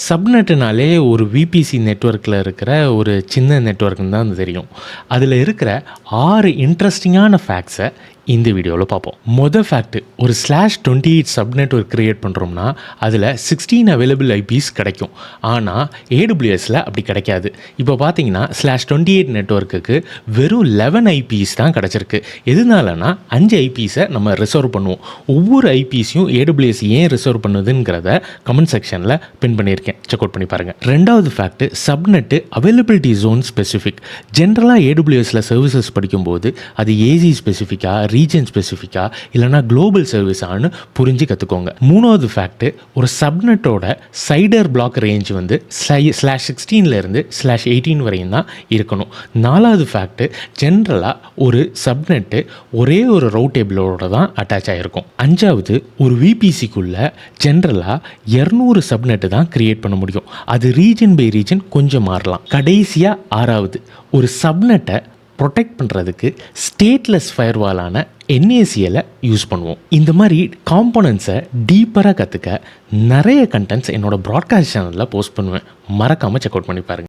சப்நெட்டுனாலே ஒரு விபிசி நெட்வொர்க்கில் இருக்கிற ஒரு சின்ன நெட்வொர்க்குன்னு தான் தெரியும். அதில் இருக்கிற 6 இன்ட்ரெஸ்டிங்கான ஃபேக்ட்ஸை இந்த வீடியோவில் பார்ப்போம். மொதல் ஃபேக்ட்டு, ஒரு /28 சப் நெட்வொர்க் க்ரியேட் பண்ணுறோம்னா அதில் 16 அவைலபிள் ஐபிஸ் கிடைக்கும். ஆனால் ஏடபிள்யூஎஸில் அப்படி கிடைக்காது. இப்போ பார்த்தீங்கன்னா /28 நெட்வொர்க்குக்கு வெறும் 11 ஐபிஸ் தான் கிடச்சிருக்கு. எதுனாலனா 5 ஐபிஸை நம்ம ரிசர்வ் பண்ணுவோம். ஒவ்வொரு ஐபிஸையும் ஏடபிள்யூஎஸ் ஏன் ரிசர்வ் பண்ணுதுங்கிறத கமெண்ட் செக்ஷனில் பின் பண்ணியிருக்கேன், செக் அவுட் பண்ணி பாருங்கள். ரெண்டாவது fact, subnet availability zone specific. ஜென்ரலாக ஏடபிள்யூஎஸில் சர்வீசஸ் படிக்கும்போது அது ஏசி ஸ்பெசிஃபிக்காக, ரீஜன் ஸ்பெசிஃபிக்காக, இல்லைனா குளோபல் சர்வீஸானு புரிஞ்சு கற்றுக்கோங்க. மூணாவது ஃபேக்ட்டு, ஒரு சப்நெட்டோட சைடர் பிளாக் ரேஞ்ச் வந்து /16 /18 வரையும் தான் இருக்கணும். நாலாவது ஃபேக்ட்டு, ஜென்ரலாக ஒரு சப்நெட்டு ஒரே ஒரு ரவுட் டேபிளோட தான் அட்டாச் ஆகிருக்கும். அஞ்சாவது, ஒரு விபிசிக்குள்ளே ஜென்ரலாக 200 சப்நெட்டு தான் க்ரியேட் பண்ண முடியும். அது ரீஜன் பை ரீஜன் கொஞ்சம் மாறலாம். கடைசியாக ஆறாவது, ஒரு சப்நெட்டை ப்ரொடெக்ட் பண்ணுறதுக்கு ஸ்டேட்லெஸ் ஃபயர்வாலான NACL யூஸ் பண்ணுவோம். இந்த மாதிரி காம்போனன்ட்ஸை டீப்பராக கற்றுக்க நிறைய கண்டென்ட்ஸ் என்னோடய ப்ராட்காஸ்ட் சேனலில் போஸ்ட் பண்ணுவேன். மறக்காமல் செக் அவுட் பண்ணி பாருங்கள்.